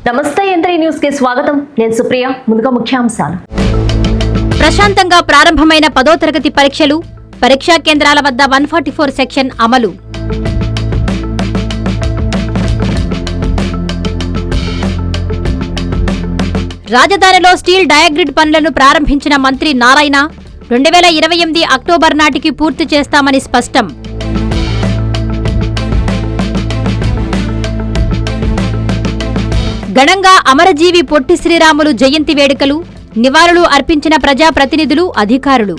నమస్తే యంత్రి న్యూస్ కి స్వాగతం. నేను సుప్రియ. ముందుగా ముఖ్యాంశాలు. ప్రశాంతంగా ప్రారంభమైన 10వ తరగతి పరీక్షలు, పరీక్షా కేంద్రాల వద్ద 144 సెక్షన్ అమలు. రాజధానిలో స్టీల్ డయాగ్రిడ్ పనులను ప్రారంభించిన మంత్రి నారాయణ 2028 అక్టోబర్ నాటికి పూర్తి చేస్తామని స్పష్టం. ఘనంగా అమరజీవి పొట్టి శ్రీరాములు జయంతి వేడుకలు, నివాళులు అర్పించిన ప్రజాప్రతినిధులు, అధికారులు.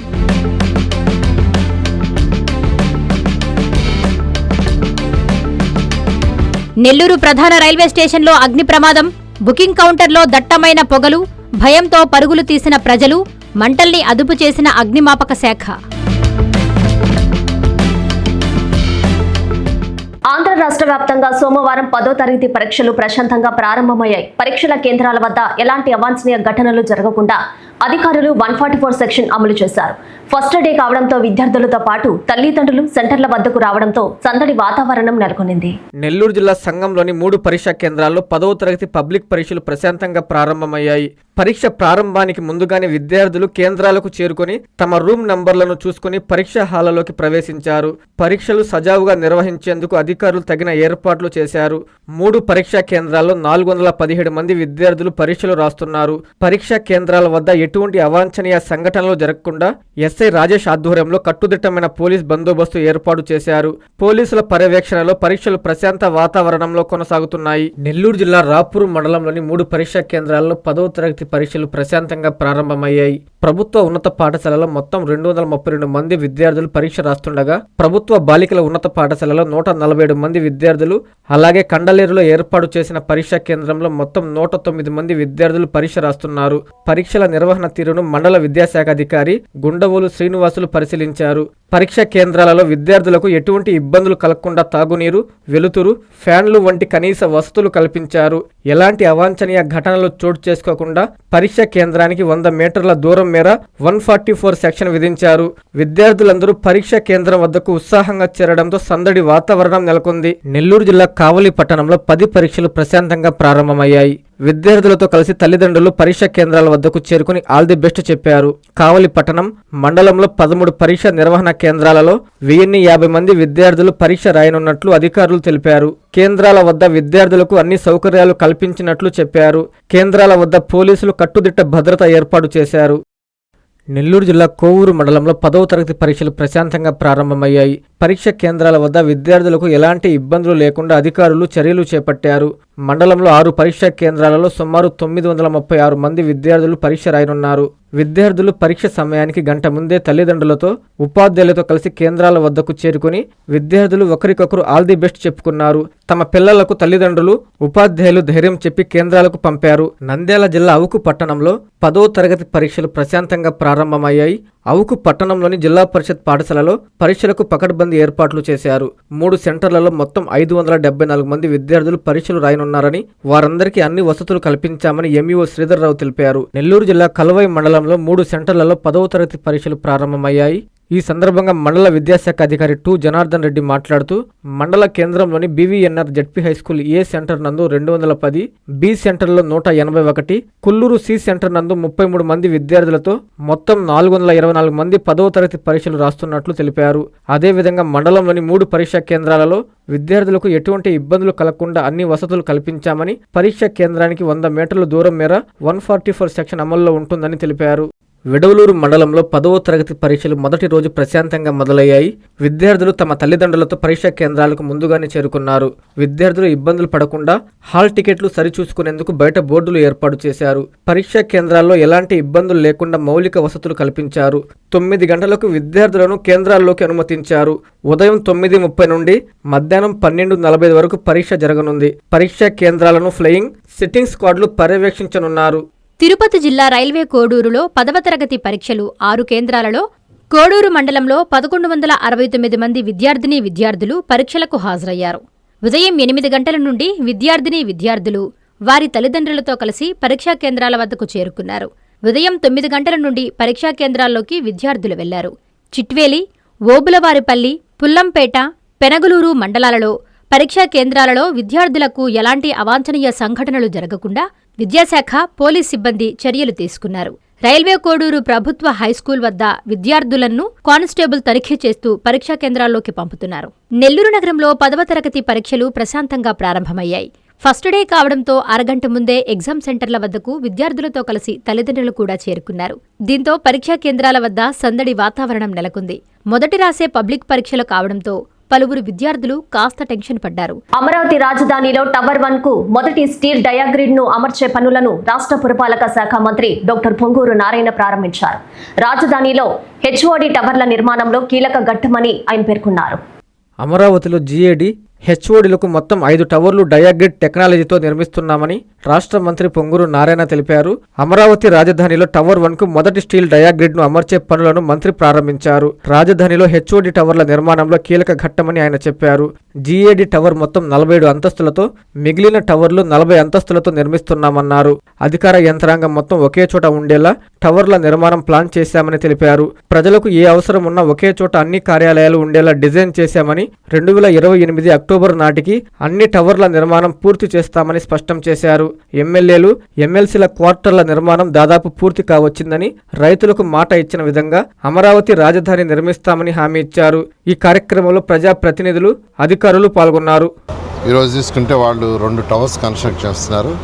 నెల్లూరు ప్రధాన రైల్వే స్టేషన్లో అగ్ని ప్రమాదం, బుకింగ్ కౌంటర్లో దట్టమైన పొగలు, భయంతో పరుగులు తీసిన ప్రజలు, మంటల్ని అదుపు చేసిన అగ్నిమాపక శాఖ. ఆంధ్ర రాష్ట్ర వ్యాప్తంగా సోమవారం 10వ తరగతి పరీక్షలు ప్రశాంతంగా ప్రారంభమయ్యాయి. పరీక్షల కేంద్రాల వద్ద ఎలాంటి అవాంఛనీయ ఘటనలు జరగకుండా అధికారులు 144 సెక్షన్ అమలు చేశారు. ఫస్ట్ డే కావడంతో విద్యార్థులతో పాటు తల్లిదండ్రులు సెంటర్ల వద్దకు రావడంతో సందడి వాతావరణం నెలకొనింది. నెల్లూరు జిల్లా సంఘంలోని 3 పరీక్షా కేంద్రాల్లో 10వ తరగతి పబ్లిక్ పరీక్షలు ప్రశాంతంగా ప్రారంభమయ్యాయి. పరీక్ష ప్రారంభానికి ముందుగానే విద్యార్థులు కేంద్రాలకు చేరుకొని తమ రూమ్ నంబర్లను చూసుకుని పరీక్షా హాళ్లలోకి ప్రవేశించారు. పరీక్షలు సజావుగా నిర్వహించేందుకు అధికారులు తగిన ఏర్పాట్లు చేశారు. 3 పరీక్షా కేంద్రాల్లో 417 మంది విద్యార్థులు పరీక్షలు రాస్తున్నారు. పరీక్షా కేంద్రాల వద్ద ఎటువంటి అవాంఛనీయ సంఘటనలు జరగకుండా ఎస్ఐ రాజేష్ ఆధ్వర్యంలో కట్టుదిట్టమైన పోలీస్ బందోబస్తు ఏర్పాటు చేశారు. పోలీసుల పర్యవేక్షణలో పరీక్షలు ప్రశాంత వాతావరణంలో కొనసాగుతున్నాయి. నెల్లూరు జిల్లా రాపూర్ మండలంలోని 3 పరీక్షా కేంద్రాల్లో 10వ తరగతి పరీక్షలు ప్రశాంతంగా ప్రారంభమయ్యాయి. ప్రభుత్వ ఉన్నత పాఠశాలలో మొత్తం 232 మంది విద్యార్థులు పరీక్ష రాస్తుండగా ప్రభుత్వ బాలికల ఉన్నత పాఠశాలలో 147 మంది విద్యార్థులు, అలాగే కండలేరులో ఏర్పాటు చేసిన పరీక్షా కేంద్రంలో మొత్తం 109 మంది విద్యార్థులు పరీక్ష రాస్తున్నారు. పరీక్షల నిర్వహణ తీరును మండల విద్యాశాఖ అధికారి గుండవోలు శ్రీనివాసులు పరిశీలించారు. పరీక్షా కేంద్రాలలో విద్యార్థులకు ఎటువంటి ఇబ్బందులు కలగకుండా తాగునీరు, వెలుతురు, ఫ్యాన్లు వంటి కనీస వసతులు కల్పించారు. ఎలాంటి అవాంఛనీయ ఘటనలు చోటు చేసుకోకుండా పరీక్షా కేంద్రానికి 100 మీటర్ల దూరం మేర 144 సెక్షన్ విధించారు. విద్యార్థులందరూ పరీక్షా కేంద్రం వద్దకు ఉత్సాహంగా చేరడంతో సందడి వాతావరణం నెలకొంది. నెల్లూరు జిల్లా కావలి పట్టణంలో 10 పరీక్షలు ప్రశాంతంగా ప్రారంభమయ్యాయి. విద్యార్థులతో కలిసి తల్లిదండ్రులు పరీక్షా కేంద్రాల వద్దకు చేరుకుని ఆల్ ది బెస్ట్ చెప్పారు. కావలి పట్టణం మండలంలో 13 పరీక్ష నిర్వహణ కేంద్రాలలో 1050 మంది విద్యార్థులు పరీక్ష రాయనున్నట్లు అధికారులు తెలిపారు. కేంద్రాల వద్ద విద్యార్థులకు అన్ని సౌకర్యాలు కల్పించినట్లు చెప్పారు. కేంద్రాల వద్ద పోలీసులు కట్టుదిట్ట భద్రత ఏర్పాటు చేశారు. నెల్లూరు జిల్లా కోవూరు మండలంలో 10వ తరగతి పరీక్షలు ప్రశాంతంగా ప్రారంభమయ్యాయి. పరీక్ష కేంద్రాల వద్ద విద్యార్థులకు ఎలాంటి ఇబ్బందులు లేకుండా అధికారులు చర్యలు చేపట్టారు. మండలంలో 6 పరీక్షా కేంద్రాలలో సుమారు 936 మంది విద్యార్థులు పరీక్ష రాయనున్నారు. విద్యార్థులు పరీక్ష సమయానికి గంట ముందే తల్లిదండ్రులతో, ఉపాధ్యాయులతో కలిసి కేంద్రాల వద్దకు చేరుకుని విద్యార్థులు ఒకరికొకరు ఆల్ ది బెస్ట్ చెప్పుకున్నారు. తమ పిల్లలకు తల్లిదండ్రులు, ఉపాధ్యాయులు ధైర్యం చెప్పి కేంద్రాలకు పంపారు. నంద్యాల జిల్లా అవుకు పట్టణంలో 10వ తరగతి పరీక్షలు ప్రశాంతంగా ప్రారంభమయ్యాయి. అవుకు పట్టణంలోని జిల్లా పరిషత్ పాఠశాలలో పరీక్షలకు పకడ్బందీ ఏర్పాట్లు చేశారు. 3 సెంటర్లలో మొత్తం 574 మంది విద్యార్థులు పరీక్షలు రాయనున్నారని, వారందరికీ అన్ని వసతులు కల్పించామని ఎంఈఓ శ్రీధర్రావు తెలిపారు. నెల్లూరు జిల్లా కలువై మండలంలో 3 సెంటర్లలో 10వ తరగతి పరీక్షలు ప్రారంభమయ్యాయి. ఈ సందర్భంగా మండల విద్యాశాఖ అధికారి 2 జనార్దన్ రెడ్డి మాట్లాడుతూ మండల కేంద్రంలోని బీవీఎన్ఆర్ జెడ్పీ హైస్కూల్ ఏ సెంటర్ నందు 210, బి సెంటర్లో 181, కుల్లూరు సి సెంటర్ నందు 33 మంది విద్యార్థులతో మొత్తం 424 మంది 10వ తరగతి పరీక్షలు రాస్తున్నట్లు తెలిపారు. అదేవిధంగా మండలంలోని 3 పరీక్షా కేంద్రాలలో విద్యార్థులకు ఎటువంటి ఇబ్బందులు కలగకుండా అన్ని వసతులు కల్పించామని, పరీక్షా కేంద్రానికి 100 మీటర్ల దూరం మేర 144 సెక్షన్ అమల్లో ఉంటుందని తెలిపారు. విడవలూరు మండలంలో 10వ తరగతి పరీక్షలు మొదటి రోజు ప్రశాంతంగా మొదలయ్యాయి. విద్యార్థులు తమ తల్లిదండ్రులతో పరీక్షా కేంద్రాలకు ముందుగానే చేరుకున్నారు. విద్యార్థులు ఇబ్బందులు పడకుండా హాల్ టికెట్లు సరిచూసుకునేందుకు బయట బోర్డులు ఏర్పాటు చేశారు. పరీక్షా కేంద్రాల్లో ఎలాంటి ఇబ్బందులు లేకుండా మౌలిక వసతులు కల్పించారు. 9 గంటలకు విద్యార్థులను కేంద్రాల్లోకి అనుమతించారు. ఉదయం 9:30 నుండి మధ్యాహ్నం 12:40 వరకు పరీక్ష జరగనుంది. పరీక్షా కేంద్రాలను ఫ్లయింగ్ సిట్టింగ్ స్క్వాడ్లు పర్యవేక్షించనున్నారు. తిరుపతి జిల్లా రైల్వే కోడూరులో 10వ తరగతి పరీక్షలు 6 కేంద్రాలలో కోడూరు మండలంలో 1169 మంది విద్యార్థులు పరీక్షలకు హాజరయ్యారు. ఉదయం 8 గంటల నుండి విద్యార్థులు వారి తల్లిదండ్రులతో కలిసి పరీక్షా కేంద్రాల వద్దకు చేరుకున్నారు. ఉదయం 9 గంటల నుండి పరీక్షా కేంద్రాల్లోకి విద్యార్థులు వెళ్లారు. చిట్వేలి, ఓబులవారిపల్లి, పుల్లంపేట, పెనగలూరు మండలాలలో పరీక్షా కేంద్రాలలో విద్యార్థులకు ఎలాంటి అవాంఛనీయ సంఘటనలు జరగకుండా విద్యాశాఖ పోలీస్ సిబ్బంది చర్యలు తీసుకున్నారు. రైల్వే కోడూరు ప్రభుత్వ హైస్కూల్ వద్ద విద్యార్థులను కానిస్టేబుల్ తనిఖీ చేస్తూ పరీక్షా కేంద్రాల్లోకి పంపుతున్నారు. నెల్లూరు నగరంలో 10వ తరగతి పరీక్షలు ప్రశాంతంగా ప్రారంభమయ్యాయి. ఫస్ట్ డే కావడంతో అరగంట ముందే ఎగ్జామ్ సెంటర్ల వద్దకు విద్యార్థులతో కలిసి తల్లిదండ్రులు కూడా చేరుకున్నారు. దీంతో పరీక్షా కేంద్రాల వద్ద సందడి వాతావరణం నెలకొంది. మొదటి రాసే పబ్లిక్ పరీక్షలు కావడంతో పలువురు విద్యార్థులు కాస్త టెన్షన్ పడ్డారు. అమరావతి రాజధానిలో టవర్ 1 కు మొదటి స్టీల్ డయాగ్రిడ్ ను అమర్చే పనులను రాష్ట్ర పురపాలక శాఖ మంత్రి డాక్టర్ పొంగూరు నారాయణ ప్రారంభించారు. రాజధానిలో హెచ్ఓడి టవర్ల నిర్మాణంలో కీలక ఘట్టమని ఆయన పేర్కొన్నారు. అమరావతిలో జీఏడీ హెచ్ఓడీలకు మొత్తం 5 టవర్లు డయాగ్రిడ్ టెక్నాలజీతో నిర్మిస్తున్నామని రాష్ట్ర మంత్రి పొంగూరు నారాయణ తెలిపారు. అమరావతి రాజధానిలో టవర్ 1 కు మొదటి స్టీల్ డయాగ్రిడ్ ను అమర్చే పనులను మంత్రి ప్రారంభించారు. రాజధానిలో హెచ్ఓడి టవర్ల నిర్మాణంలో కీలక ఘట్టమని ఆయన చెప్పారు. జీఏడీ టవర్ మొత్తం 47 అంతస్తులతో, మిగిలిన టవర్లు 40 అంతస్తులతో నిర్మిస్తున్నామన్నారు. అధికార యంత్రాంగం మొత్తం ఒకే చోట ఉండేలా టవర్ల నిర్మాణం ప్లాన్ చేశామని తెలిపారు. ప్రజలకు ఏ అవసరం ఉన్నా ఒకే చోట అన్ని కార్యాలయాలు ఉండేలా డిజైన్ చేశామని 2028 అక్టోబర్ నాటికి అన్ని టవర్ల నిర్మాణం పూర్తి చేస్తామని స్పష్టం చేశారు. ఎమ్మెల్యేలు, ఎమ్మెల్సీల క్వార్టర్ల నిర్మాణం దాదాపు పూర్తి కావచ్చిందని, రైతులకు మాట ఇచ్చిన విధంగా అమరావతి రాజధాని నిర్మిస్తామని హామీ ఇచ్చారు. ఈ కార్యక్రమంలో ప్రజాప్రతినిధులు, అధికారులు పాల్గొన్నారు. ఈరోజు తీసుకుంటే వాళ్ళు 2 టవర్స్ కన్స్ట్రక్ట్ చేస్తున్నారు.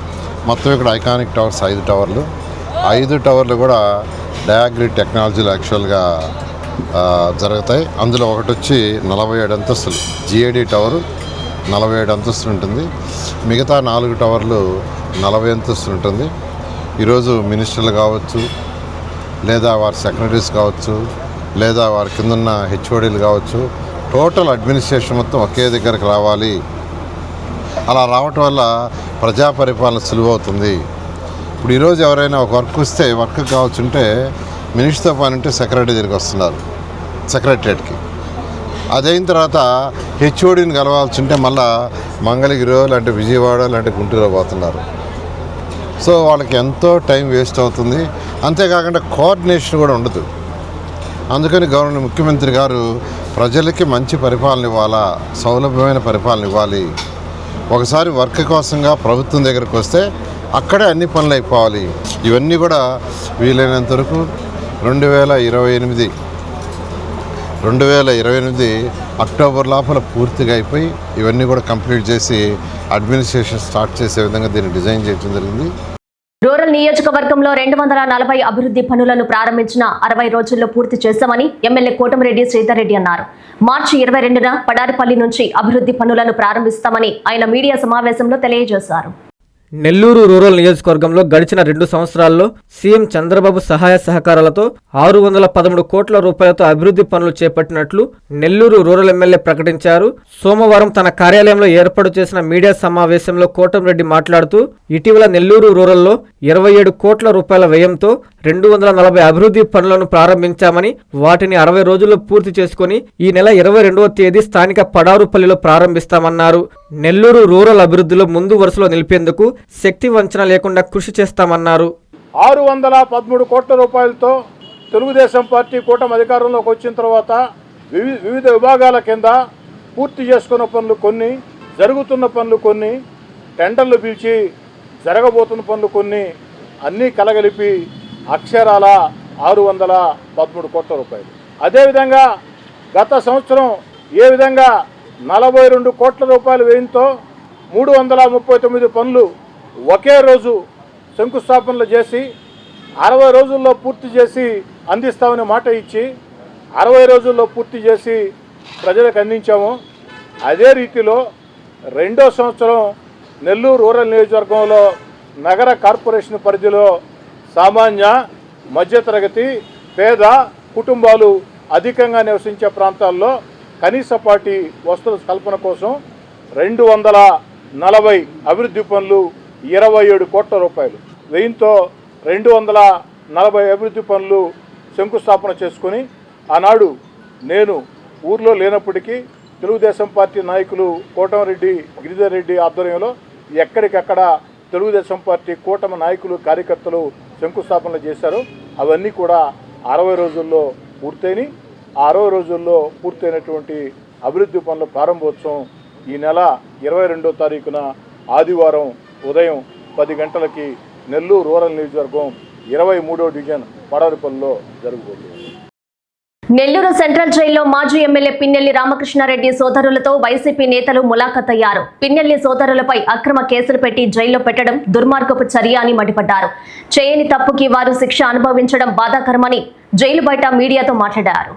మొత్తం ఇక్కడ ఐకానిక్ టవర్స్ 5 టవర్లు. 5 టవర్లు కూడా డయాగ్రిడ్ టెక్నాలజీలు యాక్చువల్గా జరుగుతాయి. అందులో ఒకటి వచ్చి 47 అంతస్తులు జీఏడీ టవరు 47 అంతస్తులు ఉంటుంది. మిగతా 4 టవర్లు 40 అంతస్తులు ఉంటుంది. ఈరోజు మినిస్టర్లు కావచ్చు, లేదా వారి సెక్రటరీస్ కావచ్చు, లేదా వారి కిందన్న హెచ్ఓడీలు కావచ్చు, టోటల్ అడ్మినిస్ట్రేషన్ మొత్తం ఒకే దగ్గరకు రావాలి. అలా రావటం వల్ల ప్రజా పరిపాలన సులువవుతుంది. ఇప్పుడు ఈరోజు ఎవరైనా ఒక వర్క్ వస్తే వర్క్ కావచ్చుంటే మినిస్టర్తో పని ఉంటే సెక్రటరీ దగ్గరికి వస్తున్నారు, సెక్రటరియట్కి. అదైన తర్వాత హెచ్ఓడిని కలవాల్సి ఉంటే మళ్ళా మంగళగిరి లాంటి విజయవాడ లాంటి గుంటూరులో పోతున్నారు. సో వాళ్ళకి ఎంతో టైం వేస్ట్ అవుతుంది. అంతేకాకుండా కోఆర్డినేషన్ కూడా ఉండదు. అందుకని ముఖ్యమంత్రి గారు ప్రజలకి మంచి పరిపాలన ఇవ్వాలా, సౌలభ్యమైన పరిపాలన ఇవ్వాలి. ఒకసారి వర్క్ కోసంగా ప్రభుత్వం దగ్గరకు వస్తే అక్కడే అన్ని పనులు అయిపోవాలి. ఇవన్నీ కూడా వీలైనంత వరకు 2028 అక్టోబర్ లోపల పూర్తిగా అయిపోయి ఇవన్నీ కూడా కంప్లీట్ చేసి అడ్మినిస్ట్రేషన్ స్టార్ట్ చేసే విధంగా దీన్ని డిజైన్ చేయడం జరిగింది. రూరల్ నియోజకవర్గంలో 240 అభివృద్ధి పనులను ప్రారంభించిన 60 రోజుల్లో పూర్తి చేశామని ఎమ్మెల్యే కోటమిరెడ్డి శ్రీధర్ రెడ్డి అన్నారు. మార్చి 22న పడారిపల్లి నుంచి అభివృద్ధి పనులను ప్రారంభిస్తామని ఆయన మీడియా సమావేశంలో తెలియజేశారు. నెల్లూరు రూరల్ నియోజకవర్గంలో గడిచిన 2 సంవత్సరాల్లో సీఎం చంద్రబాబు సహాయ సహకారాలతో 613 కోట్ల రూపాయలతో అభివృద్ధి పనులు చేపట్టినట్లు నెల్లూరు రూరల్ ఎమ్మెల్యే ప్రకటించారు. సోమవారం తన కార్యాలయంలో ఏర్పాటు చేసిన మీడియా సమావేశంలో కోటంరెడ్డి మాట్లాడుతూ ఇటీవల నెల్లూరు రూరల్లో 27 కోట్ల రూపాయల వ్యయంతో 240 అభివృద్ధి పనులను ప్రారంభించామని, వాటిని 60 రోజుల్లో పూర్తి చేసుకుని ఈ నెల 22వ తేదీ స్థానిక పడారుపల్లిలో ప్రారంభిస్తామన్నారు. నెల్లూరు రూరల్ అభివృద్ధిలో ముందు వరుసలో నిలిపేందుకు శక్తి వంచన లేకుండా కృషి చేస్తామన్నారు. 613 కోట్ల రూపాయలతో తెలుగుదేశం పార్టీ కూటమి అధికారంలోకి వచ్చిన తర్వాత వివిధ విభాగాల కింద పూర్తి చేసుకున్న పనులు కొన్ని, జరుగుతున్న పనులు కొన్ని, టెండర్లు పిలిచి జరగబోతున్న పనులు కొన్ని, అన్నీ కలగలిపి అక్షరాల 613 కోట్ల రూపాయలు. అదేవిధంగా గత సంవత్సరం ఏ విధంగా 42 కోట్ల రూపాయల వ్యయంతో 339 పనులు ఒకే రోజు శంకుస్థాపనలు చేసి 60 రోజుల్లో పూర్తి చేసి అందిస్తామని మాట ఇచ్చి 60 రోజుల్లో పూర్తి చేసి ప్రజలకు అందించాము. అదే రీతిలో రెండో సంవత్సరం నెల్లూరు రూరల్ నియోజకవర్గంలో నగర కార్పొరేషన్ పరిధిలో సామాన్య, మధ్యతరగతి, పేద కుటుంబాలు అధికంగా నివసించే ప్రాంతాల్లో కనీసపాటి వసతుల కల్పన కోసం 240 అభివృద్ధి పనులు 27 కోట్ల రూపాయలు వ్యయంతో 240 అభివృద్ధి పనులు శంకుస్థాపన చేసుకుని ఆనాడు నేను ఊర్లో లేనప్పటికీ తెలుగుదేశం పార్టీ నాయకులు కోటమిరెడ్డి గిరిధర్ రెడ్డి ఆధ్వర్యంలో ఎక్కడికక్కడ తెలుగుదేశం పార్టీ కూటమి నాయకులు, కార్యకర్తలు శంకుస్థాపనలు చేశారు. అవన్నీ కూడా 60 రోజుల్లో పూర్తయినాయి. ఆ 60 రోజుల్లో పూర్తయినటువంటి అభివృద్ధి పనుల ప్రారంభోత్సవం ఈ నెల 22వ తారీఖున ఆదివారం ఉదయం 10 గంటలకి నెల్లూరు రూరల్ నియోజకవర్గం 23వ డివిజన్ పడవరిపల్లిలో జరగబోతుంది. నెల్లూరు సెంట్రల్ జైల్లో మాజీ ఎమ్మెల్యే పిన్నెల్లి రామకృష్ణారెడ్డి సోదరులతో వైసీపీ నేతలు ములాఖతయ్యారు. పిన్నెల్లి సోదరులపై అక్రమ కేసులు పెట్టి జైల్లో పెట్టడం దుర్మార్గపు చర్య అని మండిపడ్డారు. చేయని తప్పుకి వారు శిక్ష అనుభవించడం బాధాకరమని జైలు బయట మీడియాతో మాట్లాడారు.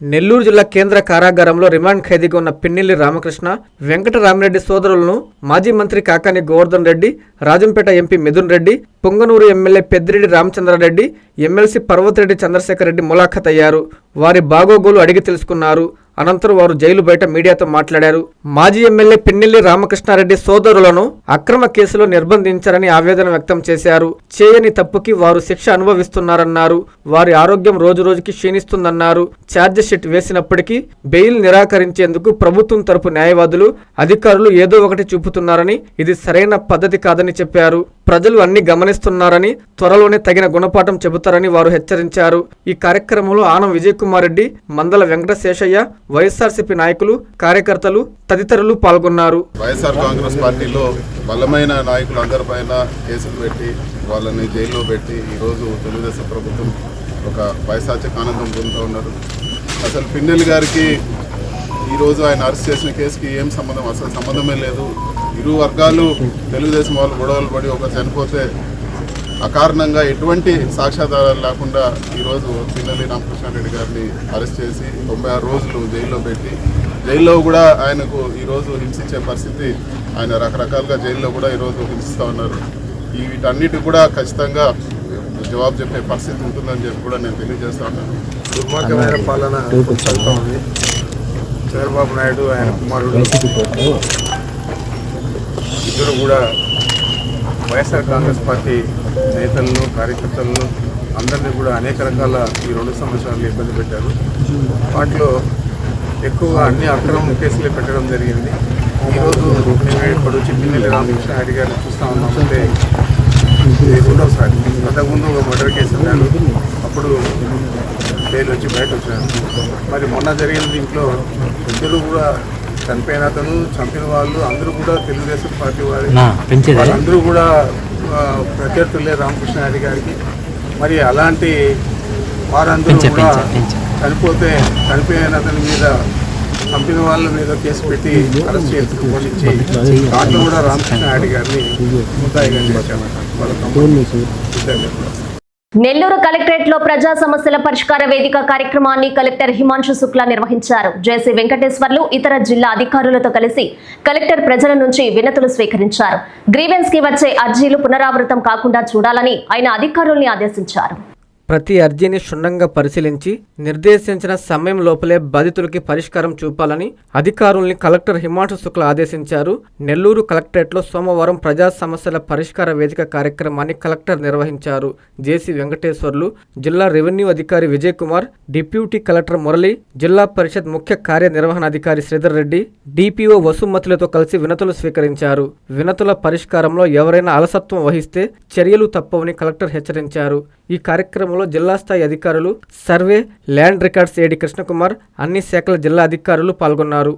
నెల్లూరు జిల్లా కేంద్ర కారాగారంలో రిమాండ్ ఖైదీగా ఉన్న పిన్నెల్లి రామకృష్ణ, వెంకటరామిరెడ్డి సోదరులను మాజీ మంత్రి Kakani Govardhan Reddy, Rajampet MP Mithun Reddy, Punganur MLA Peddireddy Ramachandrareddy, MLC Parvathireddy Chandrasekhar Reddy ములాఖత్ అయ్యారు. వారి బాగోగులు అడిగి తెలుసుకున్నారు. అనంతరం వారు జైలు బయట మీడియాతో మాట్లాడారు. మాజీ ఎమ్మెల్యే పిన్నెల్లి రామకృష్ణారెడ్డి సోదరులను అక్రమ కేసులో నిర్బంధించారని ఆవేదన వ్యక్తం చేశారు. చేయని తప్పుకి వారు శిక్ష అనుభవిస్తున్నారన్నారు. వారి ఆరోగ్యం రోజురోజుకి క్షీణిస్తుందన్నారు. ఛార్జ్ షీట్ వేసినప్పటికీ బెయిల్ నిరాకరించేందుకు ప్రభుత్వం తరపు న్యాయవాదులు, అధికారులు ఏదో ఒకటి చూపుతున్నారని, ఇది సరైన పద్ధతి కాదని చెప్పారు. ప్రజలు అన్ని గమనిస్తున్నారని, త్వరలోనే తగిన గుణపాఠం చెబుతారని వారు హెచ్చరించారు. ఈ కార్యక్రమంలో ఆనం విజయ్ కుమార్ రెడ్డి, మందల వెంకటశేషయ్య, వైఎస్ఆర్సీపీ నాయకులు, కార్యకర్తలు తదితరులు పాల్గొన్నారు. వైఎస్ఆర్ కాంగ్రెస్ పార్టీలో బలమైన నాయకులందరిపైన కేసులు పెట్టి వాళ్ళని జైల్లో పెట్టి ఈరోజు తెలుగుదేశం ప్రభుత్వం ఒక పైశాచిక ఆనందం పొందుతూ ఉన్నారు. అసలు పిన్నెల్లి గారికి ఈరోజు ఆయన అరెస్ట్ చేసిన కేసుకి ఏం సంబంధం, అసలు సంబంధమే లేదు. ఇరు వర్గాలు తెలుగుదేశం వాళ్ళు గొడవలు పడి ఒకరు చనిపోతే అకారణంగా ఎటువంటి సాక్ష్యాధారాలు లేకుండా ఈరోజు పిన్నెల్లి రామకృష్ణారెడ్డి గారిని అరెస్ట్ చేసి 96 రోజులు జైల్లో పెట్టి, జైల్లో కూడా ఆయనకు ఈరోజు హింసించే పరిస్థితి, ఆయన రకరకాలుగా జైల్లో కూడా ఈరోజు హింసిస్తూ ఉన్నారు. వీటన్నిటి కూడా ఖచ్చితంగా జవాబు చెప్పే పరిస్థితి ఉంటుందని చెప్పి కూడా నేను తెలియజేస్తా ఉన్నాను. దుర్మార్గమైన పాలన కొనసాగుతూ ఉంది. చంద్రబాబు నాయుడు ఆయన కుమారుడు ఇద్దరు కూడా వైఎస్ఆర్ కాంగ్రెస్ పార్టీ నేతలను, కార్యకర్తలను అందరినీ కూడా అనేక రకాల ఈ 2 సంవత్సరాలు ఇబ్బంది పెట్టారు. వాటిలో ఎక్కువగా అన్ని అక్రమ కేసులే పెట్టడం జరిగింది. ఈరోజు ఇప్పుడు పిన్నెల్లి రామకృష్ణారెడ్డి గారిని చూస్తూ ఉన్నామంటే ఇది 2వసారి. అంతకుముందు మర్డర్ కేసు అన్నారు, అప్పుడు బెయిల్ వచ్చి బయట వచ్చారు. మరి మొన్న జరిగిన దీంట్లో ఇద్దరు కూడా చనిపోయిన అతను, చంపిన వాళ్ళు అందరూ కూడా తెలుగుదేశం పార్టీ వాళ్ళందరూ కూడా ప్రత్యర్థులే రామకృష్ణారెడ్డి గారికి. మరి అలాంటి వారందరూ కూడా చనిపోయిన అతని మీద, చంపిన వాళ్ళ మీద కేసు పెట్టి అరెస్ట్ చేసి పోనిచ్చి దాంట్లో కూడా రామకృష్ణారెడ్డి గారిని ముద్దాయిగా చేశారు. నెల్లూరు కలెక్టరేట్ లో ప్రజా సమస్యల పరిష్కార వేదిక కార్యక్రమాన్ని కలెక్టర్ హిమాంశు శుక్లా నిర్వహించారు. జేసీ వెంకటేశ్వర్లు ఇతర జిల్లా అధికారులతో కలిసి కలెక్టర్ ప్రజల నుంచి వినతులు స్వీకరించారు. గ్రీవెన్స్ కి వచ్చే అర్జీలు పునరావృతం కాకుండా చూడాలని ఆయన అధికారుల్ని ఆదేశించారు. ప్రతి అర్జీని క్షుణ్ణంగా పరిశీలించి నిర్దేశించిన సమయం లోపలే బాధితులకి పరిష్కారం చూపాలని అధికారుల్ని కలెక్టర్ హిమాంశు శుక్లా ఆదేశించారు. నెల్లూరు కలెక్టరేట్లో సోమవారం ప్రజా సమస్యల పరిష్కార వేదిక కార్యక్రమాన్ని కలెక్టర్ నిర్వహించారు. జేసీ వెంకటేశ్వర్లు, జిల్లా రెవెన్యూ అధికారి విజయ్ కుమార్, డిప్యూటీ కలెక్టర్ మురళి, జిల్లా పరిషత్ ముఖ్య కార్యనిర్వహణాధికారి శ్రీధర్ రెడ్డి, డిపిఓ వసుమతులతో కలిసి వినతులు స్వీకరించారు. వినతుల పరిష్కారంలో ఎవరైనా అలసత్వం వహిస్తే చర్యలు తప్పవని కలెక్టర్ హెచ్చరించారు. ఈ కార్యక్రమంలో జిల్లా స్థాయి అధికారులు, సర్వే, ల్యాండ్ రికార్డ్స్ ఏడీ కృష్ణకుమార్, అన్ని శాఖల జిల్లా అధికారులు పాల్గొన్నారు.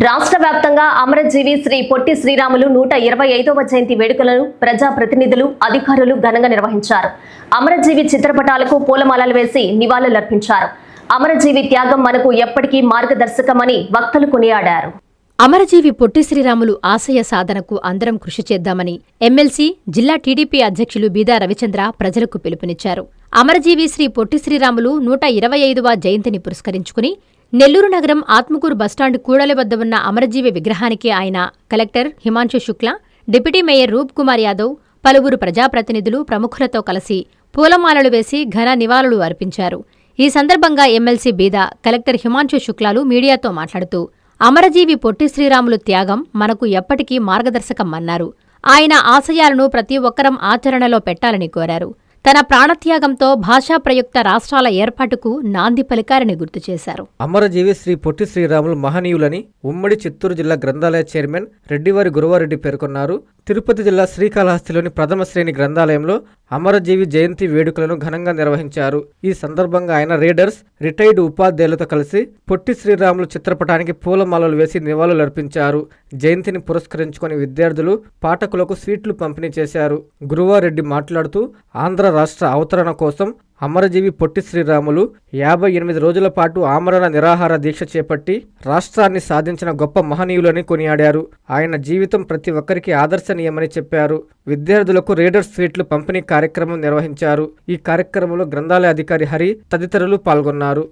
రాష్ట్ర వ్యాప్తంగా అమరజీవి శ్రీ పొట్టి శ్రీరాములు 125వ జయంతి వేడుకలను ప్రజాప్రతినిధులు అధికారులు ఘనంగా నిర్వహించారు. అమరజీవి చిత్రపటాలకు పూలమాలలు వేసి నివాళులర్పించారు. అమరజీవి త్యాగం మనకు ఎప్పటికీ మార్గదర్శకమని వక్తలు కొనియాడారు. అమరజీవి పొట్టి శ్రీరాములు ఆశయ సాధనకు అందరం కృషి చేద్దామని ఎమ్మెల్సీ, జిల్లా టీడీపీ అధ్యక్షులు బీదా రవిచంద్ర ప్రజలకు పిలుపునిచ్చారు. అమరజీవి శ్రీ పొట్టి శ్రీరాములు 125వ జయంతిని పురస్కరించుకుని నెల్లూరు నగరం ఆత్మకూరు బస్టాండ్ కూడలి వద్ద ఉన్న అమరజీవి విగ్రహానికి ఆయన collector Himanshu Shukla, deputy mayor Roop Kumar Yadav, పలువురు ప్రజాప్రతినిధులు ప్రముఖులతో కలిసి పూలమాలలు వేసి ఘన నివాళులు అర్పించారు. ఈ సందర్భంగా ఎమ్మెల్సీ బీదా, కలెక్టర్ హిమాంశు శుక్లాలు మీడియాతో మాట్లాడుతూ అమరజీవి పొట్టి శ్రీరాములు త్యాగం మనకు ఎప్పటికీ మార్గదర్శకం అన్నారు. ఆయన ఆశయాలను ప్రతి ఒక్కరం ఆచరణలో పెట్టాలని కోరారు. తన ప్రాణత్యాగంతో భాషా ప్రయుక్త రాష్ట్రాల ఏర్పాటుకు నాంది పలికారని గుర్తు చేశారు. అమరజీవి శ్రీ పొట్టి శ్రీరాములు మహనీయులని ఉమ్మడి చిత్తూరు జిల్లా గ్రంథాలయ చైర్మన్ రెడ్డివారి గురువారెడ్డి పేర్కొన్నారు. తిరుపతి జిల్లా శ్రీకాళహస్తిలోని ప్రథమ శ్రేణి గ్రంథాలయంలో అమరజీవి జయంతి వేడుకలను ఘనంగా నిర్వహించారు. ఈ సందర్భంగా ఆయన రీడర్స్, రిటైర్డ్ ఉపాధ్యాయులతో కలిసి పొట్టి శ్రీరాములు చిత్రపటానికి పూలమాలలు వేసి నివాళులర్పించారు. జయంతిని పురస్కరించుకుని విద్యార్థులు, పాఠకులకు స్వీట్లు పంపిణీ చేశారు. గురువారెడ్డి మాట్లాడుతూ ఆంధ్ర రాష్ట్ర అవతరణ కోసం అమరజీవి పొట్టి శ్రీరాములు 58 రోజుల పాటు ఆమరణ నిరాహార దీక్ష చేపట్టి రాష్ట్రాన్ని సాధించిన గొప్ప మహనీయులని కొనియాడారు. ఆయన జీవితం ప్రతి ఒక్కరికి ఆదర్శనీయమని చెప్పారు. విద్యార్థులకు రీడర్స్ స్వీట్లు పంపిణీ కార్యక్రమం నిర్వహించారు. ఈ కార్యక్రమంలో గ్రంథాలయ అధికారి హరి తదితరులు పాల్గొన్నారు.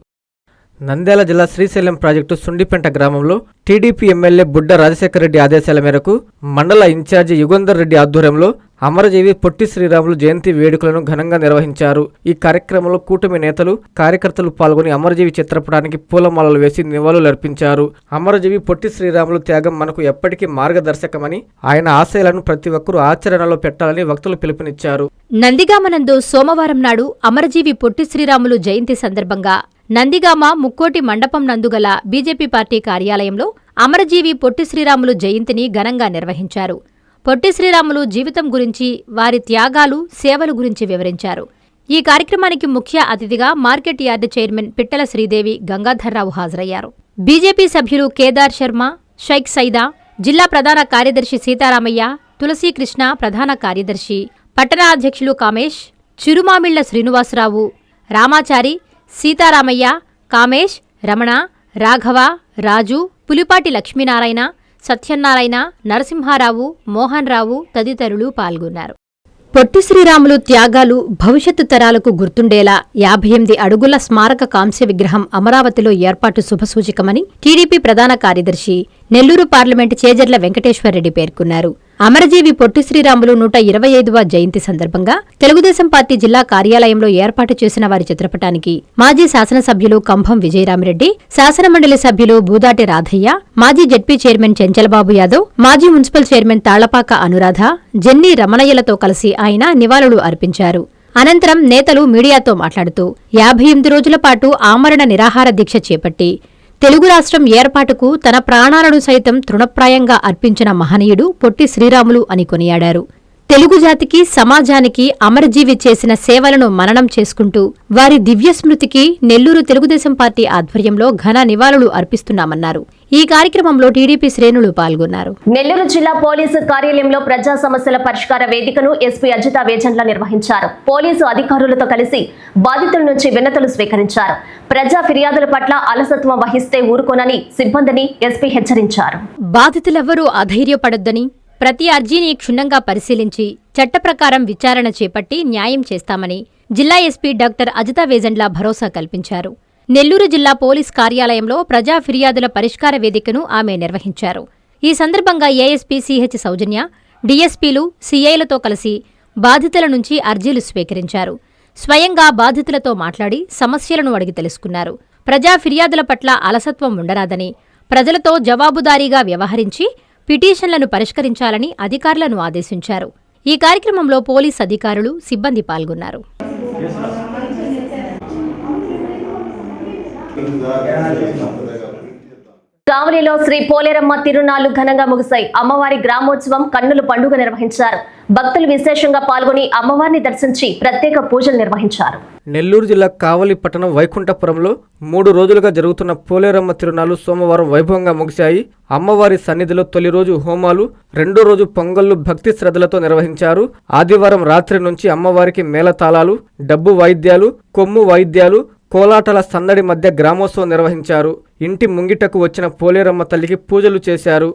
నంద్యాల జిల్లా శ్రీశైలం ప్రాజెక్టు సుండిపెంట గ్రామంలో టీడీపీ ఎమ్మెల్యే బుడ్డ రాజశేఖర రెడ్డి ఆదేశాల మేరకు మండల ఇన్ఛార్జి యుగంధర్ రెడ్డి ఆధ్వర్యంలో అమరజీవి పొట్టి శ్రీరాములు జయంతి వేడుకలను ఘనంగా నిర్వహించారు. ఈ కార్యక్రమంలో కూటమి నేతలు, కార్యకర్తలు పాల్గొని అమరజీవి చిత్రపటానికి పూలమాలలు వేసి నివాళులర్పించారు. అమరజీవి పొట్టి శ్రీరాములు త్యాగం మనకు ఎప్పటికీ మార్గదర్శకమని, ఆయన ఆశయాలను ప్రతి ఒక్కరూ ఆచరణలో పెట్టాలని వక్తలు పిలుపునిచ్చారు. నందిగామనందు సోమవారం నాడు అమరజీవి పొట్టి శ్రీరాములు జయంతి సందర్భంగా నందిగామ ముక్కోటి మండపం నందుగల బీజేపీ పార్టీ కార్యాలయంలో అమరజీవి పొట్టి శ్రీరాములు జయంతిని ఘనంగా నిర్వహించారు. పొట్టి శ్రీరాములు జీవితం గురించి, వారి త్యాగాలు, సేవల గురించి వివరించారు. ఈ కార్యక్రమానికి ముఖ్య అతిథిగా మార్కెట్ యార్డు చైర్మన్ పిట్టల శ్రీదేవి, గంగాధర్రావు హాజరయ్యారు. బీజేపీ సభ్యులు కేదార్ శర్మ, షైక్ సైదా, జిల్లా ప్రధాన కార్యదర్శి సీతారామయ్య, తులసీకృష్ణ ప్రధాన కార్యదర్శి, పట్టణ అధ్యక్షులు కామేష్, చిరుమామిళ్ల శ్రీనివాసరావు, రామాచారి, సీతారామయ్య, కామేష్, రమణ, రాఘవ, రాజు, పులిపాటి లక్ష్మీనారాయణ, సత్యనారాయణ, నరసింహారావు, మోహన్ రావు తదితరులు పాల్గొన్నారు. పొట్టి శ్రీరాములు త్యాగాలు భవిష్యత్తు తరాలకు గుర్తుండేలా 58 అడుగుల స్మారక కాంస్య విగ్రహం అమరావతిలో ఏర్పాటు శుభసూచకమని టీడీపీ ప్రధాన కార్యదర్శి, నెల్లూరు పార్లమెంటు చేజర్ల వెంకటేశ్వరరెడ్డి పేర్కొన్నారు. అమరజీవి పొట్టి శ్రీరాములు 125వ జయంతి సందర్భంగా తెలుగుదేశం పార్టీ జిల్లా కార్యాలయంలో ఏర్పాటు చేసిన వారి చిత్రపటానికి మాజీ శాసనసభ్యులు కంభం విజయరామిరెడ్డి, శాసనమండలి సభ్యులు బూదాటి రాధయ్య, మాజీ జెడ్పీ చైర్మన్ చెంచలబాబు యాదవ్, మాజీ municipal chairman Tallapaka Anuradha, Jenny రమణయ్యలతో కలిసి ఆయన నివాళులు అర్పించారు. అనంతరం నేతలు మీడియాతో మాట్లాడుతూ 58 రోజుల పాటు ఆమరణ నిరాహార దీక్ష చేపట్టి తెలుగు రాష్ట్రం ఏర్పాటుకు తన ప్రాణాలను సైతం తృణప్రాయంగా అర్పించిన మహనీయుడు పొట్టి శ్రీరాములు అని కొనియాడారు. తెలుగు జాతికి, సమాజానికి అమరజీవి చేసిన సేవలను మననం చేసుకుంటూ వారి దివ్యస్మృతికి నెల్లూరు తెలుగుదేశం పార్టీ ఆధ్వర్యంలో ఘన నివాళులు అర్పిస్తున్నామన్నారు. ఈ కార్యక్రమంలో టీడీపీ శ్రేణులు పాల్గొన్నారు. నెల్లూరు జిల్లా పోలీసు కార్యాలయంలో ప్రజా సమస్యల పరిష్కార వేదికను ఎస్పీ అజిత వేజండ్ల నిర్వహించారు. పోలీసు అధికారులతో కలిసి బాధితుల నుంచి వినతులు స్వీకరించారు. ప్రజా ఫిర్యాదుల పట్ల అలసత్వం వహిస్తే ఊరుకోనని సిబ్బందిని ఎస్పీ హెచ్చరించారు. బాధితులెవ్వరూ అధైర్యపడొద్దని, ప్రతి అర్జీని క్షుణ్ణంగా పరిశీలించి చట్ట ప్రకారం విచారణ చేపట్టి న్యాయం చేస్తామని జిల్లా ఎస్పీ డాక్టర్ అజిత వేజండ్ల భరోసా కల్పించారు. నెల్లూరు జిల్లా పోలీస్ కార్యాలయంలో ప్రజా ఫిర్యాదుల పరిష్కార వేదికను ఆమె నిర్వహించారు. ఈ సందర్భంగా ఏఎస్పీ సిహెచ్ సౌజన్య, డీఎస్పీలు, సీఐలతో కలిసి బాధితుల నుంచి అర్జీలు స్వీకరించారు. స్వయంగా బాధితులతో మాట్లాడి సమస్యలను అడిగి తెలుసుకున్నారు. ప్రజా ఫిర్యాదుల పట్ల అలసత్వం ఉండరాదని, ప్రజలతో జవాబుదారీగా వ్యవహరించి పిటిషన్లను పరిష్కరించాలని అధికారులను ఆదేశించారు. ఈ కార్యక్రమంలో పోలీస్ అధికారులు, సిబ్బంది పాల్గొన్నారు. కావలిలో శ్రీ పోలేరమ్మ తిరునాళ్లు ఘనంగా ముగిశాయి. అమ్మవారి గ్రామోత్సవం, కన్నుల పండుగ నిర్వహించారు. భక్తులు విశేషంగా పాల్గొని అమ్మవారిని దర్శించి ప్రత్యేక పూజలు నిర్వహించారు. నెల్లూరు జిల్లా కావలి పట్టణం వైకుంఠపురంలో 3 రోజులుగా జరుగుతున్న పోలేరమ్మ తిరునాళ్లు సోమవారం వైభవంగా ముగిశాయి. అమ్మవారి సన్నిధిలో తొలి రోజు హోమాలు, రెండో రోజు పొంగళ్లు భక్తి శ్రద్ధలతో నిర్వహించారు. ఆదివారం రాత్రి నుంచి అమ్మవారికి మేళతాళాలు, డబ్బు వాయిద్యాలు, కొమ్ము వాయిద్యాలు, కోలాటల సందడి మధ్య గ్రామోత్సవం నిర్వహించారు. ఇంటి ముంగిటకు వచ్చిన పోలేరమ్మ తల్లికి పూజలు చేశారు.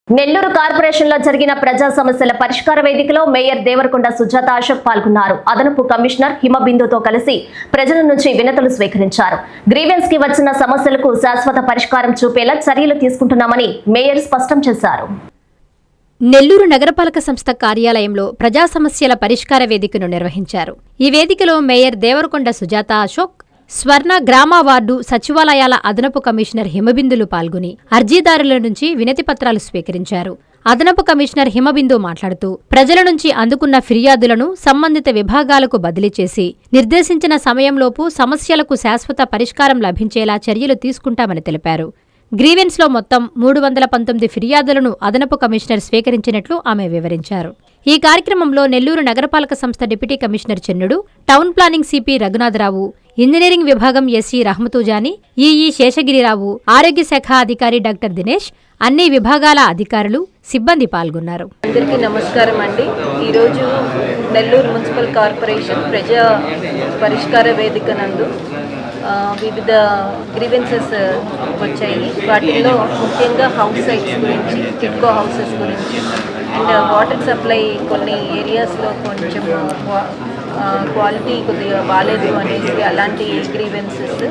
నెల్లూరు కార్పొరేషన్లో జరిగిన ప్రజా సమస్యల పరిష్కార వేదికలో మేయర్ దేవరకొండ సుజాత అశోక్ పాల్గొన్నారు. అదనపు కమిషనర్ హిమబిందుతో కలిసి ప్రజల నుంచి వినతులు స్వీకరించారు. గ్రీవెన్స్ కి వచ్చిన సమస్యలకు శాశ్వత పరిష్కారం చూపేలా చర్యలు తీసుకుంటున్నామని మేయర్ స్పష్టం చేశారు. నెల్లూరు నగరపాలక సంస్థ కార్యాలయంలో ప్రజా సమస్యల పరిష్కార వేదికను నిర్వహించారు. ఈ వేదికలో మేయర్ దేవరకొండ సుజాత అశోక్, స్వర్ణ గ్రామ వార్డు సచివాలయాల అదనపు కమిషనర్ హిమబిందులు పాల్గొని అర్జీదారుల నుంచి వినతి పత్రాలు స్వీకరించారు. అదనపు కమిషనర్ హిమబిందు మాట్లాడుతూ ప్రజల నుంచి అందుకున్న ఫిర్యాదులను సంబంధిత విభాగాలకు బదిలీ చేసి నిర్దేశించిన సమయంలోపు సమస్యలకు శాశ్వత పరిష్కారం లభించేలా చర్యలు తీసుకుంటామని తెలిపారు. గ్రీవెన్స్లో మొత్తం 319 ఫిర్యాదులను అదనపు కమిషనర్ స్వీకరించినట్లు ఆమె వివరించారు. ఈ కార్యక్రమంలో నెల్లూరు నగరపాలక సంస్థ deputy commissioner Chennudu, town planning CP Raghunatharao, engineering విభాగం ఎస్సీ రహమతుజాని, ఈఈ శేషగిరిరావు, ఆరోగ్య శాఖ అధికారి డాక్టర్ దినేష్, అన్ని విభాగాల అధికారులు, సిబ్బంది పాల్గొన్నారు. అందరికీ నమస్కారం అండి. ఈరోజు నెల్లూరు మున్సిపల్ కార్పొరేషన్ ప్రజా పరిష్కార వేదిక నందు వివిధ గ్రీవెన్సెస్ వచ్చాయి. వాటిల్లో ముఖ్యంగా హౌస్ సైట్స్ గురించి, టిడ్కో హౌసెస్ గురించి అండ్ వాటర్ సప్లై కొన్ని ఏరియాస్లో కొంచెం క్వాలిటీ కొద్దిగా బాగాలేదు అనేసి అలాంటి grievances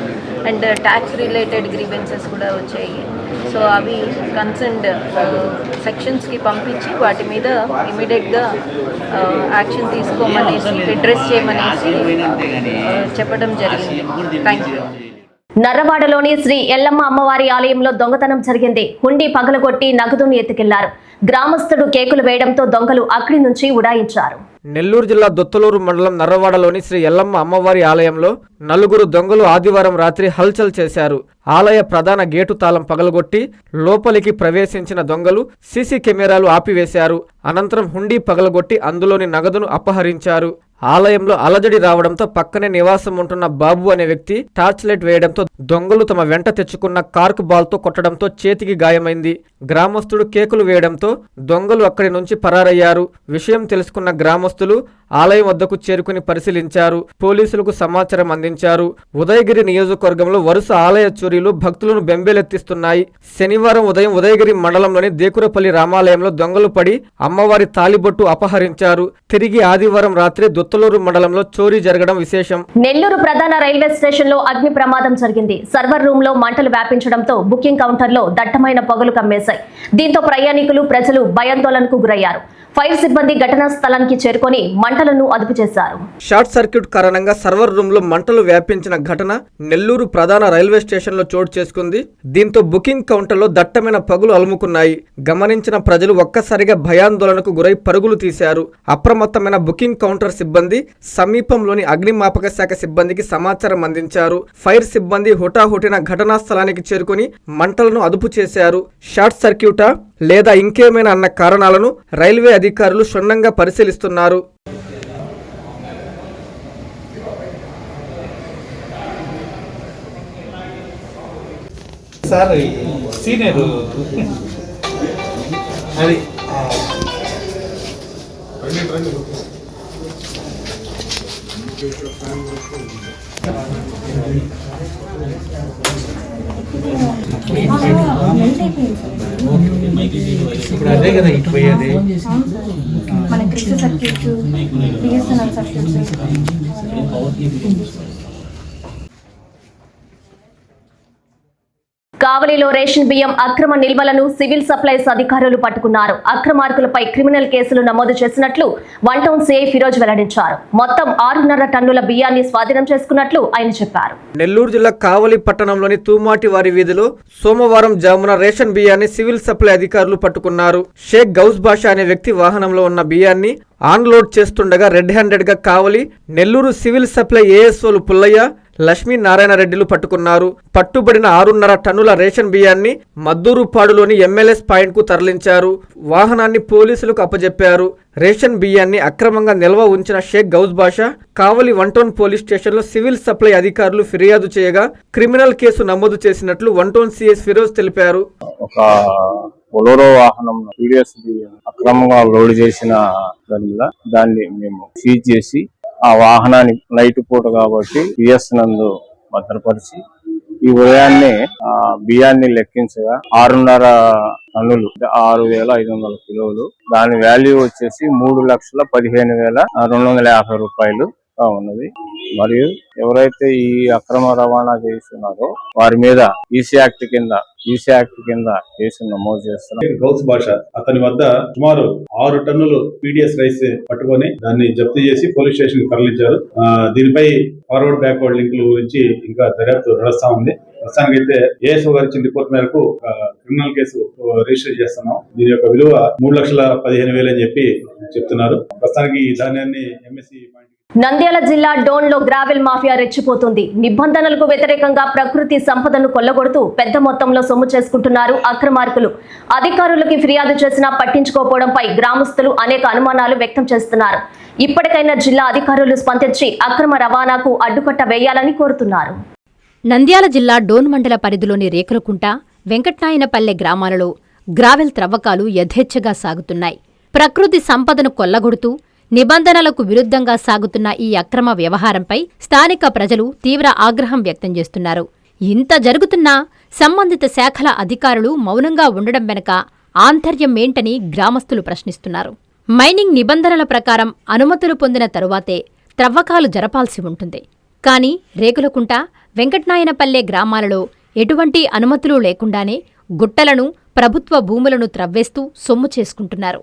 and tax related grievances కూడా వచ్చాయి. సో అవి కన్సర్న్డ్ సెక్షన్స్కి పంపించి వాటి మీద ఇమీడియట్గా యాక్షన్ తీసుకోమనేసి, అడ్రస్ చేయమనేసి చెప్పడం జరిగింది. Thank you. నర్రవాడలోని శ్రీ ఎల్లమ్మ అమ్మవారి ఆలయంలో దొంగతనం జరిగింది. హుండీ పగలగొట్టి నగదును ఎత్తుకెళ్లారు. గ్రామస్తుడు కేకులు వేయడంతో దొంగలు అక్కడి నుంచి ఉడాయించారు. నెల్లూరు జిల్లా దొత్తలూరు మండలం నర్రవాడలోని శ్రీ ఎల్లమ్మ అమ్మవారి ఆలయంలో 4 దొంగలు ఆదివారం రాత్రి హల్చల్ చేశారు. ఆలయ ప్రధాన గేటు తాళం పగలగొట్టి లోపలికి ప్రవేశించిన దొంగలు సీసీ కెమెరాలు ఆపివేశారు. అనంతరం హుండీ పగలగొట్టి అందులోని నగదును అపహరించారు. ఆలయంలో అలజడి రావడంతో పక్కనే నివాసం ఉంటున్న బాబు అనే వ్యక్తి టార్చ్ లైట్ వేయడంతో దొంగలు తమ వెంట తెచ్చుకున్న కార్క్ బాల్తో కొట్టడంతో చేతికి గాయమైంది. గ్రామస్తుడు కేకులు వేయడంతో దొంగలు అక్కడి నుంచి పరారయ్యారు. విషయం తెలుసుకున్న గ్రామస్తులు ఆలయం వద్దకు చేరుకుని పరిశీలించారు. పోలీసులకు సమాచారం అందించారు. ఉదయగిరి నియోజకవర్గంలో వరుస ఆలయ చోరీలు భక్తులను బెంబేలెత్తిస్తున్నాయి. శనివారం ఉదయం ఉదయగిరి మండలంలోని దేకురపల్లి రామాలయంలో దొంగలు పడి అమ్మవారి తాలిబొట్టు అపహరించారు. తిరిగి ఆదివారం రాత్రి దొత్తలూరు మండలంలో చోరీ జరగడం విశేషం. నెల్లూరు ప్రధాన రైల్వే స్టేషన్ లో అగ్ని ప్రమాదం జరిగింది. సర్వర్ రూమ్ లో మంటలు వ్యాపించడంతో బుకింగ్ కౌంటర్ లో దట్టమైన పొగలు కమ్మేశాయి. దీంతో ప్రయాణికులు, ప్రజలు భయాందోళనకు గురయ్యారు. ఫైర్ సిబ్బంది ఘటనా స్థలానికి చేరుకొని మంటలను అదుపు చేశారు. షార్ట్ సర్క్యూట్ కారణంగా సర్వర్ రూమ్ లో మంటలు వ్యాపించిన ఘటన నెల్లూరు ప్రధాన రైల్వే స్టేషన్ లో చోటు చేసుకుంది. దీంతో బుకింగ్ కౌంటర్ లో దట్టమైన పొగలు అలుముకున్నాయి. గమనించిన ప్రజలు ఒక్కసారిగా భయాందోళనకు గురై పరుగులు తీశారు. అప్రమత్తమైన బుకింగ్ కౌంటర్ సిబ్బంది సమీపంలోని అగ్నిమాపక శాఖ సిబ్బందికి సమాచారం అందించారు. ఫైర్ సిబ్బంది హుటాహుటిన ఘటనా స్థలానికి చేరుకుని మంటలను అదుపు చేశారు. షార్ట్ సర్క్యూటా లేదా ఇంకేమైనా అన్న కారణాలను రైల్వే అధికారులు క్షుణ్ణంగా పరిశీలిస్తున్నారు. సార్ సీనియర్ అది ఇప్పుడు అదే కదా ఇటు పోయేది. కావలిలో రేషన్ బియ్యం అక్రమ నిల్వలను సివిల్ సప్లైస్ అధికారులు పట్టుకున్నారు. అక్రమార్కులపై క్రిమినల్ కేసులు నమోదు చేసినట్లు వన్ టౌన్ సిఐ ఫిరోజ్ వెల్లడించారు. మొత్తం 6.5 టన్నుల బియ్యాన్ని స్వాధీనం చేసుకున్నట్లు ఆయన చెప్పారు. నెల్లూరు జిల్లా కావలి పట్టణంలోని తూమాటి వారి వీధిలో సోమవారం జామున రేషన్ బియ్యాన్ని సివిల్ సప్లై అధికారులు పట్టుకున్నారు. షేక్ గౌస్ బాషా అనే వ్యక్తి వాహనంలో ఉన్న బియ్యాన్ని ఆన్లోడ్ చేస్తుండగా రెడ్ హ్యాండెడ్ గా కావలి నెల్లూరు సివిల్ సప్లై ఏఎస్ఓలు పుల్లయ్య, లక్ష్మీ నారాయణ రెడ్డిలు పట్టుకున్నారు. పట్టుబడిన 6.5 టన్నుల రేషన్ బియ్యాన్ని మద్దూరుపాడులోని ఎంఎల్ఎస్ పాయింట్ కు తరలించారు. వాహనాన్ని పోలీసులకు అప్పజెప్పారు. రేషన్ బియ్యాన్ని అక్రమంగా నిల్వ ఉంచిన షేక్ గౌస్ బాషా కావలి వన్ టౌన్ పోలీస్ స్టేషన్లో సివిల్ సప్లై అధికారులు ఫిర్యాదు చేయగా క్రిమినల్ కేసు నమోదు చేసినట్లు వన్ టౌన్ సిఎస్ ఫిరోజ్ తెలిపారు. ఒక బొలెరో వాహనం పీడిఎస్ అక్రమంగా లోడ్ చేసిన దాన్ని మేము సీజ్ చేసి ఆ వాహనాన్ని నైట్ పూట కాబట్టి పిఎస్ నందు భద్రపరిచి ఈ ఉదయాన్నే బియ్యాన్ని లెక్కించగా 6.5 టన్నులు 6,500 కిలోలు, దాని వాల్యూ వచ్చేసి 3,15,250 రూపాయలు ఉన్నది. మరియు ఎవరైతే ఈ అక్రమ రవాణా చేస్తున్నారో వారి మీద ఈసీ యాక్ట్ కింద కేసు నమోదు చేస్తున్నారు. గౌస్ బాషా అతని వద్ద సుమారు 6 టన్నులు పీడిఎస్ రైస్ పట్టుకొని దాన్ని జప్తు చేసి పోలీస్ స్టేషన్ కి తరలించారు. దీనిపై ఫార్వర్డ్ బ్యాక్వర్డ్ లింకుల గురించి ఇంకా దర్యాప్తు నడుస్తా ఉంది. ప్రస్తుతానికి అయితే ఏఎస్ఓ గారి ఇచ్చిన రిపోర్ట్ మేరకు క్రిమినల్ కేసు రిజిస్టర్ చేస్తున్నాం. దీని యొక్క విలువ 3,15,000 అని చెప్పి చెప్తున్నారు. ప్రస్తుతానికి ఈ ధాన్యాన్ని ఎంఎస్సి నంద్యాల జిల్లా డోన్లో గ్రావెల్ మాఫియా రెచ్చిపోతుంది. నిబంధనలకు వ్యతిరేకంగా ప్రకృతి సంపదను కొల్లగొడుతూ పెద్ద మొత్తంలో సొమ్ము చేసుకుంటున్నారు అక్రమార్కులు. అధికారులకి ఫిర్యాదు చేసినా పట్టించుకోకపోవడంపై గ్రామస్తులు అనేక అనుమానాలు వ్యక్తం చేస్తున్నారు. ఇప్పటికైనా జిల్లా అధికారులు స్పందించి అక్రమ రవాణాకు అడ్డుకట్ట వేయాలని కోరుతున్నారు. నంద్యాల జిల్లా డోన్ మండల పరిధిలోని రేకులకుంట, వెంకట్నాయనపల్లె గ్రామాలలో గ్రావెల్ త్రవ్వకాలు యథేచ్ఛగా సాగుతున్నాయి. ప్రకృతి సంపదను కొల్లగొడుతూ నిబంధనలకు విరుద్ధంగా సాగుతున్న ఈ అక్రమ వ్యవహారంపై స్థానిక ప్రజలు తీవ్ర ఆగ్రహం వ్యక్తం చేస్తున్నారు. ఇంత జరుగుతున్నా సంబంధిత శాఖల అధికారులు మౌనంగా ఉండడం వెనక ఆంతర్యమేంటని గ్రామస్తులు ప్రశ్నిస్తున్నారు. మైనింగ్ నిబంధనల ప్రకారం అనుమతులు పొందిన తరువాతే త్రవ్వకాలు జరపాల్సి ఉంటుంది. కానీ రేకులకుంట, వెంకట్నాయనపల్లె గ్రామాలలో ఎటువంటి అనుమతులు లేకుండానే గుట్టలను, ప్రభుత్వ భూములను త్రవ్వేస్తూ సొమ్ము చేసుకుంటున్నారు.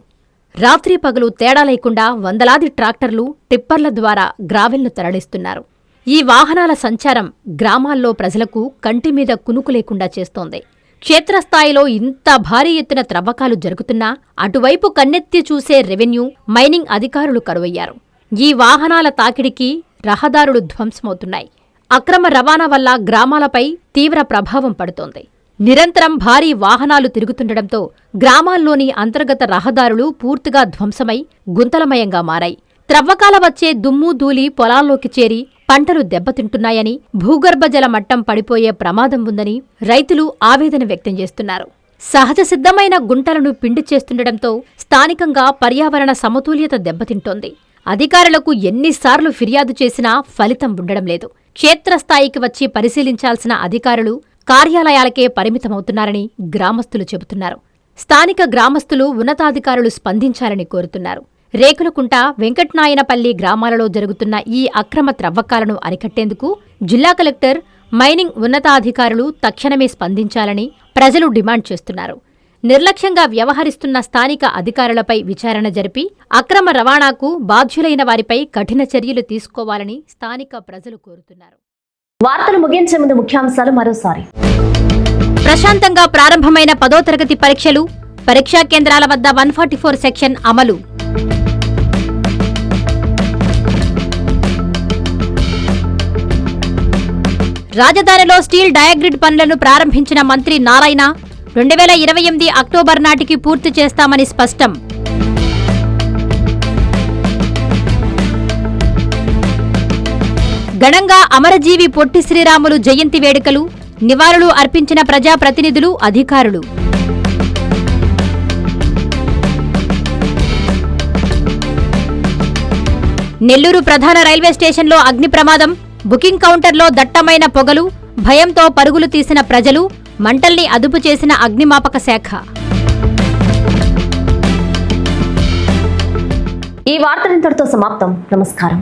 రాత్రి పగలు తేడా లేకుండా వందలాది ట్రాక్టర్లు, టిప్పర్ల ద్వారా గ్రావెల్ను తరలిస్తున్నారు. ఈ వాహనాల సంచారం గ్రామాల్లో ప్రజలకు కంటిమీద కునుకు లేకుండా చేస్తోంది. క్షేత్రస్థాయిలో ఇంత భారీ ఎత్తున త్రవ్వకాలు జరుగుతున్నా అటువైపు కన్నెత్తి చూసే రెవెన్యూ, మైనింగ్ అధికారులు కరువయ్యారు. ఈ వాహనాల తాకిడికి రహదారులు ధ్వంసమవుతున్నాయి. అక్రమ రవాణా వల్ల గ్రామాలపై తీవ్ర ప్రభావం పడుతోంది. నిరంతరం భారీ వాహనాలు తిరుగుతుండటంతో గ్రామాల్లోని అంతర్గత రహదారులు పూర్తిగా ధ్వంసమై గుంతలమయంగా మారాయి. త్రవ్వకాల వచ్చే దుమ్ము ధూళి పొలాల్లోకి చేరి పంటలు దెబ్బతింటున్నాయని, భూగర్భ జల మట్టం పడిపోయే ప్రమాదం ఉందని రైతులు ఆవేదన వ్యక్తం చేస్తున్నారు. సహజ సిద్ధమైన గుంటలను పిండి చేస్తుండటంతో స్థానికంగా పర్యావరణ సమతుల్యత దెబ్బతింటోంది. అధికారులకు ఎన్నిసార్లు ఫిర్యాదు చేసినా ఫలితం ఉండడం లేదు. క్షేత్రస్థాయికి వచ్చి పరిశీలించాల్సిన అధికారులు కార్యాలయాలకే పరిమితమవుతున్నారని గ్రామస్తులు చెబుతున్నారు. స్థానిక గ్రామస్తులు ఉన్నతాధికారులు స్పందించాలని కోరుతున్నారు. రేకులకుంట, వెంకట్నాయనపల్లి గ్రామాలలో జరుగుతున్న ఈ అక్రమ త్రవ్వకాలను అరికట్టేందుకు జిల్లా కలెక్టర్, మైనింగ్ ఉన్నతాధికారులు తక్షణమే స్పందించాలని ప్రజలు డిమాండ్ చేస్తున్నారు. నిర్లక్ష్యంగా వ్యవహరిస్తున్న స్థానిక అధికారులపై విచారణ జరిపి అక్రమ రవాణాకు బాధ్యులైన వారిపై కఠిన చర్యలు తీసుకోవాలని స్థానిక ప్రజలు కోరుతున్నారు. వార్తలు ముగించే ముందు ముఖ్యాంశాలు మరోసారి. ప్రశాంతంగా ప్రారంభమైన 10వ తరగతి పరీక్షలు, పరీక్షా కేంద్రాల వద్ద 144 సెక్షన్ అమలు. రాజధానిలో స్టీల్ డయాగ్రిడ్ పనులను ప్రారంభించిన మంత్రి నారాయణ 2028 అక్టోబర్ నాటికి పూర్తి చేస్తామని స్పష్టం. ఘనంగా అమరజీవి పొట్టి శ్రీరాములు జయంతి వేడుకలు, నివాళులు అర్పించిన ప్రజాప్రతినిధులు, అధికారులు. నెల్లూరు ప్రధాన రైల్వే స్టేషన్లో అగ్ని ప్రమాదం, బుకింగ్ కౌంటర్లో దట్టమైన పొగలు, భయంతో పరుగులు తీసిన ప్రజలు, మంటల్ని అదుపు చేసిన అగ్నిమాపక శాఖ. ఈ వార్తలు ఇంతటితో సమాప్తం. నమస్కారం.